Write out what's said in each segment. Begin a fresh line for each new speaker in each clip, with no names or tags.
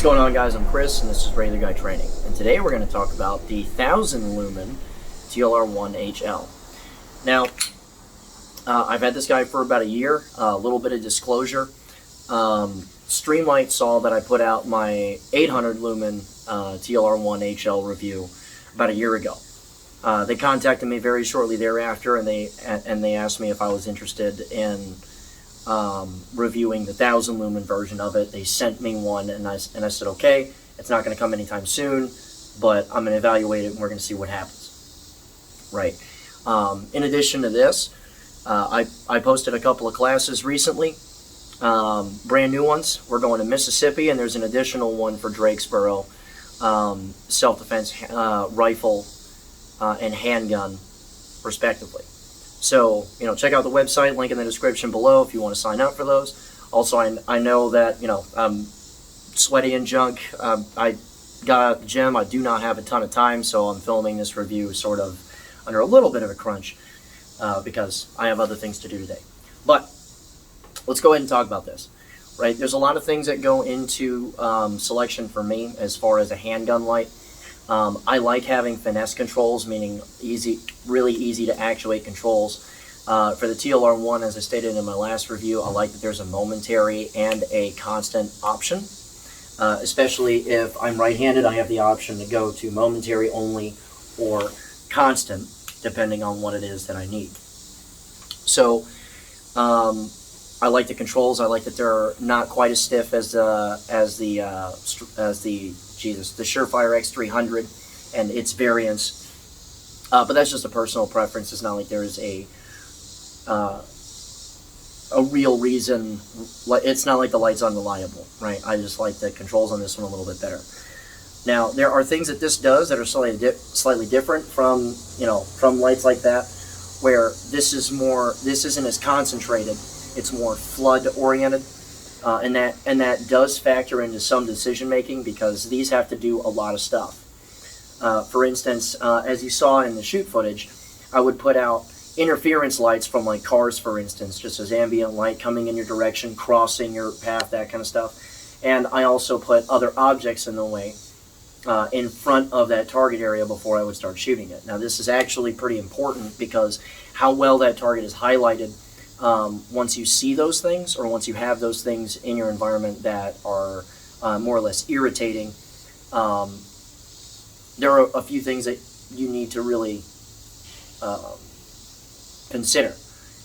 What's going on, guys? I'm Chris, and this is Regular Guy Training. And today we're going to talk about the 1000 Lumen TLR1HL. Now, I've had this guy for about a year. A little bit of disclosure. Streamlight saw that I put out my 800 Lumen TLR1HL review about a year ago. They contacted me very shortly thereafter, and they asked me if I was interested in reviewing the 1000 lumen version of it. They sent me one, and I said, okay, it's not going to come anytime soon, but I'm going to evaluate it and we're going to see what happens. Right. In addition to this, I posted a couple of classes recently, brand new ones. We're going to Mississippi, and there's an additional one for Drakesboro, self-defense rifle and handgun, respectively. So, check out the website, link in the description below if you want to sign up for those. Also, I know that, I'm sweaty and junk. I got out of the gym. I do not have a ton of time, so I'm filming this review sort of under a little bit of a crunch because I have other things to do today. But let's go ahead and talk about this. Right? There's a lot of things that go into selection for me as far as a handgun light. I like having finesse controls, meaning really easy to actuate controls. For the TLR1, as I stated in my last review, I like that there's a momentary and a constant option. Especially if I'm right-handed, I have the option to go to momentary only or constant, depending on what it is that I need. So, I like the controls. I like that they're not quite as stiff as the Surefire X300 and its variants, but that's just a personal preference. It's not like there is a real reason. It's not like the light's unreliable, right? I just like the controls on this one a little bit better. Now, there are things that this does that are slightly different from lights like that, where this isn't as concentrated. It's more flood oriented. And that does factor into some decision making because these have to do a lot of stuff. For instance, as you saw in the shoot footage, I would put out interference lights from like cars, for instance, just as ambient light coming in your direction, crossing your path, that kind of stuff. And I also put other objects in the way in front of that target area before I would start shooting it. Now, this is actually pretty important because how well that target is highlighted once you see those things, or once you have those things in your environment that are more or less irritating, there are a few things that you need to really consider.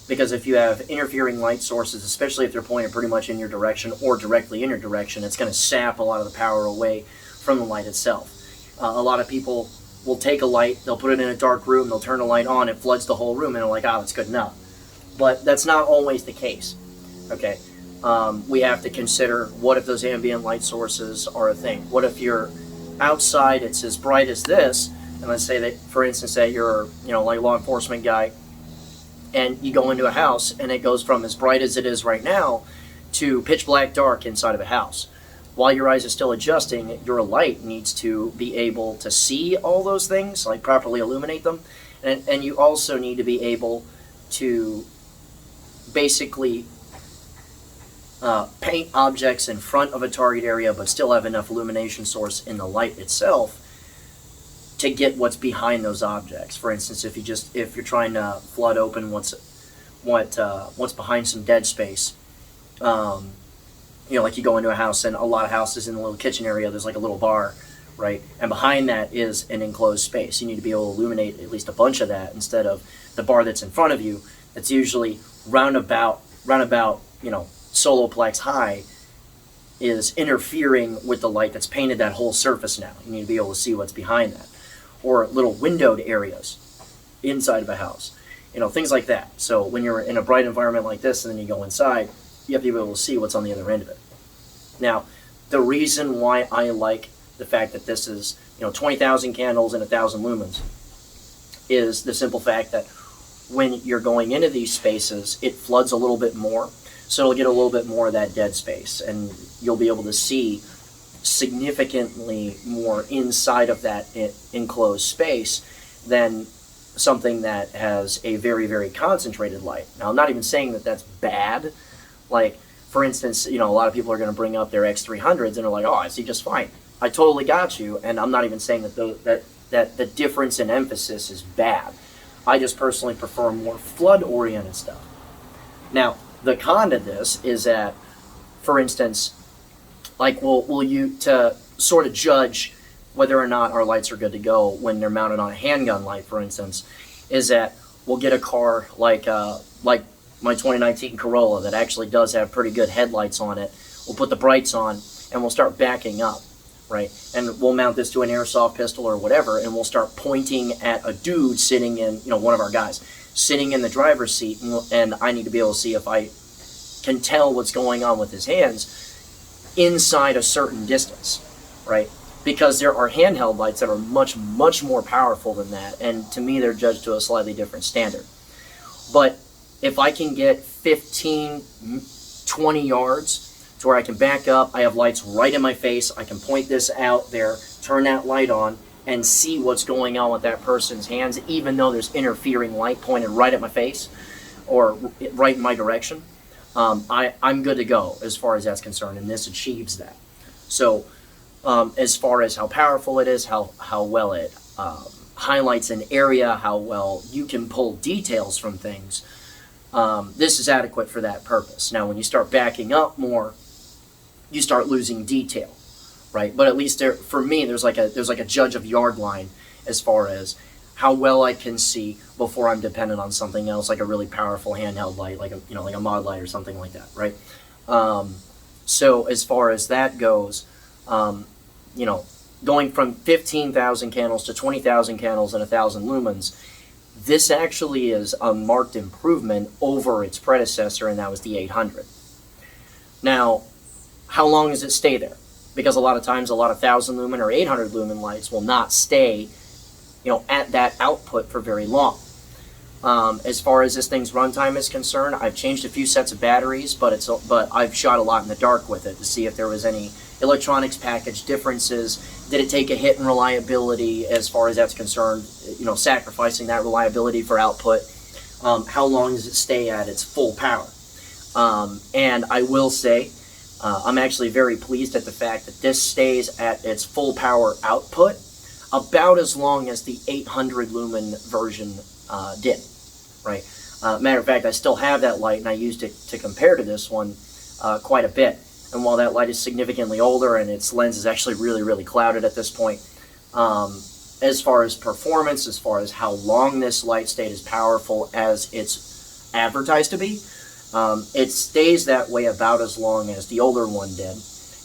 Because if you have interfering light sources, especially if they're pointed pretty much in your direction or directly in your direction, it's going to sap a lot of the power away from the light itself. A lot of people will take a light, they'll put it in a dark room, they'll turn the light on, it floods the whole room, and they're like, that's good enough. But that's not always the case, okay? We have to consider, what if those ambient light sources are a thing? What if you're outside, it's as bright as this, and let's say that, for instance, that you're, like a law enforcement guy, and you go into a house, and it goes from as bright as it is right now to pitch black dark inside of a house. While your eyes are still adjusting, your light needs to be able to see all those things, like properly illuminate them, and you also need to be able to basically paint objects in front of a target area but still have enough illumination source in the light itself to get what's behind those objects. For instance, if you're trying to flood open what's behind some dead space, like you go into a house, and a lot of houses in the little kitchen area, there's like a little bar, right? And behind that is an enclosed space. You need to be able to illuminate at least a bunch of that instead of the bar that's in front of you. That's usually roundabout, soloplex high, is interfering with the light that's painted that whole surface now. You need to be able to see what's behind that. Or little windowed areas inside of a house. Things like that. So when you're in a bright environment like this and then you go inside, you have to be able to see what's on the other end of it. Now, the reason why I like the fact that this is, 20,000 candles and 1,000 lumens is the simple fact that when you're going into these spaces, it floods a little bit more, so it'll get a little bit more of that dead space, and you'll be able to see significantly more inside of that enclosed space than something that has a very, very concentrated light. Now, I'm not even saying that that's bad. Like, for instance, a lot of people are going to bring up their X300s and they're like, oh, I see just fine. I totally got you, and I'm not even saying that the difference in emphasis is bad. I just personally prefer more flood-oriented stuff. Now, the con to this is that, for instance, like to sort of judge whether or not our lights are good to go when they're mounted on a handgun light, for instance, is that we'll get a car like my 2019 Corolla that actually does have pretty good headlights on it. We'll put the brights on and we'll start backing up, right? And we'll mount this to an airsoft pistol or whatever, and we'll start pointing at a dude sitting in, one of our guys, sitting in the driver's seat, and I need to be able to see if I can tell what's going on with his hands inside a certain distance, right? Because there are handheld lights that are much, much more powerful than that, and to me they're judged to a slightly different standard. But if I can get 15, 20 yards to where I can back up, I have lights right in my face, I can point this out there, turn that light on, and see what's going on with that person's hands, even though there's interfering light pointed right at my face or right in my direction, I'm good to go as far as that's concerned, and this achieves that. So as far as how powerful it is, how well it highlights an area, how well you can pull details from things, this is adequate for that purpose. Now, when you start backing up more, you start losing detail, right? But at least for me, there's like a judge of yard line as far as how well I can see before I'm dependent on something else, like a really powerful handheld light, like a mod light or something like that, right? So as far as that goes, going from 15,000 candles to 20,000 candles and 1,000 lumens, this actually is a marked improvement over its predecessor, and that was the 800. Now, how long does it stay there? Because a lot of times, a lot of 1,000 lumen or 800 lumen lights will not stay, at that output for very long. As far as this thing's runtime is concerned, I've changed a few sets of batteries, but I've shot a lot in the dark with it to see if there was any electronics package differences. Did it take a hit in reliability as far as that's concerned, sacrificing that reliability for output? How long does it stay at its full power? And I will say, I'm actually very pleased at the fact that this stays at its full power output about as long as the 800 lumen version did, right? Matter of fact, I still have that light, and I used it to compare to this one quite a bit. And while that light is significantly older and its lens is actually really, really clouded at this point, as far as performance, as far as how long this light stayed as powerful as it's advertised to be, it stays that way about as long as the older one did.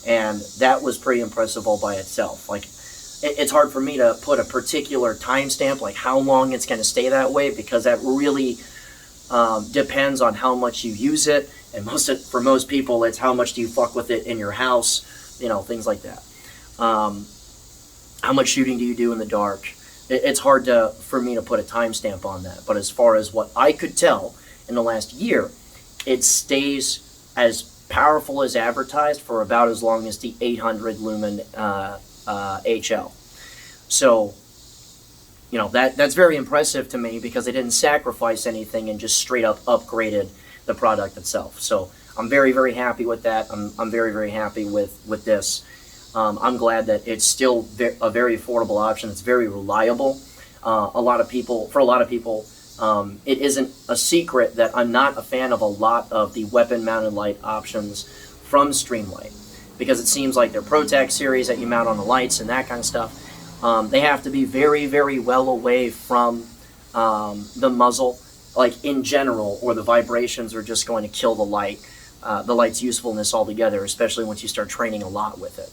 And that was pretty impressive all by itself. Like, it's hard for me to put a particular timestamp, like how long it's going to stay that way, because that really depends on how much you use it. And for most people, it's how much do you fuck with it in your house, things like that. How much shooting do you do in the dark? It's hard for me to put a timestamp on that. But as far as what I could tell in the last year, it stays as powerful as advertised for about as long as the 800 lumen HL. So, that's very impressive to me, because they didn't sacrifice anything and just straight up upgraded the product itself. So I'm very, very happy with that. I'm very, very happy with this. I'm glad that it's still a very affordable option. It's very reliable. For a lot of people, it isn't a secret that I'm not a fan of a lot of the weapon-mounted light options from Streamlight, because it seems like their ProTac series that you mount on the lights and that kind of stuff, they have to be very, very well away from the muzzle, like in general, or the vibrations are just going to kill the light's usefulness altogether, especially once you start training a lot with it.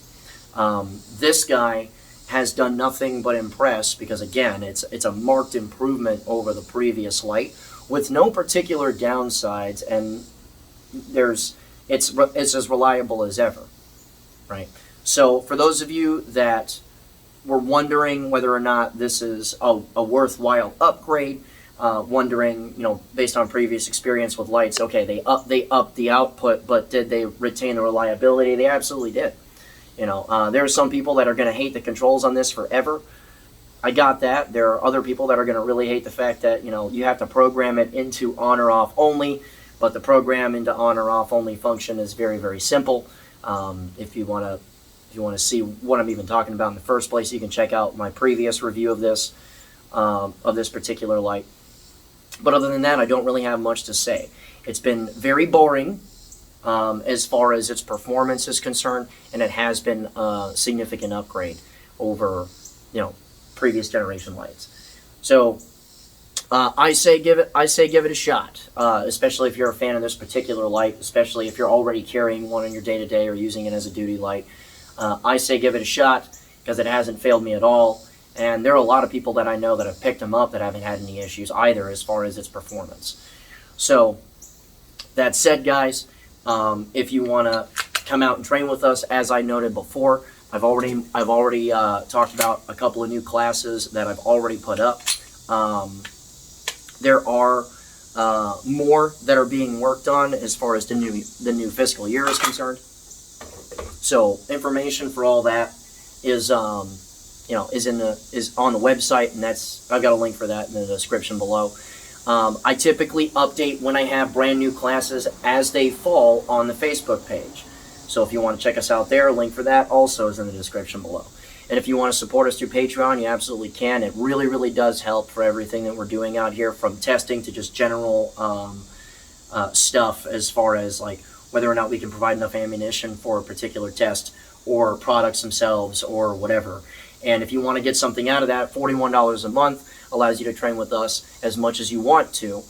This guy has done nothing but impress, because again, it's a marked improvement over the previous light with no particular downsides, and it's as reliable as ever, right? So for those of you that were wondering whether or not this is a worthwhile upgrade, wondering, based on previous experience with lights, okay, they upped the output, but did they retain the reliability? They absolutely did. There are some people that are going to hate the controls on this forever. I got that. There are other people that are going to really hate the fact that, you have to program it into on or off only. But the program into on or off only function is very, very simple. If you want to see what I'm even talking about in the first place, you can check out my previous review of this particular light. But other than that, I don't really have much to say. It's been very boring as far as its performance is concerned, and it has been a significant upgrade over, previous generation lights. So I say give it a shot, especially if you're a fan of this particular light, especially if you're already carrying one in your day-to-day or using it as a duty light. I say give it a shot because it hasn't failed me at all, and there are a lot of people that I know that have picked them up that haven't had any issues either as far as its performance. So that said, guys, if you want to come out and train with us, as I noted before, I've already talked about a couple of new classes that I've already put up. There are more that are being worked on as far as the new fiscal year is concerned. So information for all that is on the website, and I've got a link for that in the description below. I typically update when I have brand new classes as they fall on the Facebook page. So if you want to check us out there, a link for that also is in the description below. And if you want to support us through Patreon, you absolutely can. It really, really does help for everything that we're doing out here, from testing to just general stuff as far as like whether or not we can provide enough ammunition for a particular test or products themselves or whatever. And if you want to get something out of that, $41 a month allows you to train with us as much as you want to,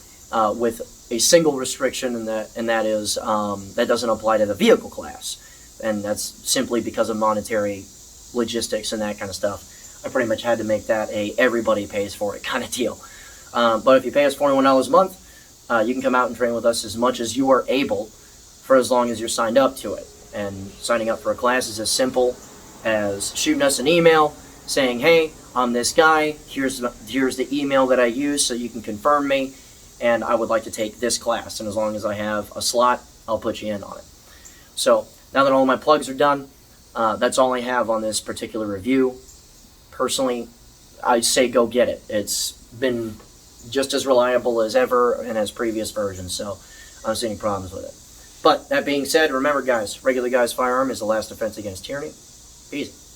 with a single restriction, and that is that doesn't apply to the vehicle class, and that's simply because of monetary logistics and that kind of stuff. I pretty much had to make that a everybody pays for it kind of deal. But if you pay us $41 a month, you can come out and train with us as much as you are able for as long as you're signed up to it. And signing up for a class is as simple as shooting us an email saying, hey, I'm this guy, here's the email that I use so you can confirm me, and I would like to take this class, and as long as I have a slot, I'll put you in on it. So now that all my plugs are done, that's all I have on this particular review. Personally, I say go get it. It's been just as reliable as ever and as previous versions, so I don't see any problems with it. But that being said, remember guys, regular guy's firearm is the last defense against tyranny. Peace.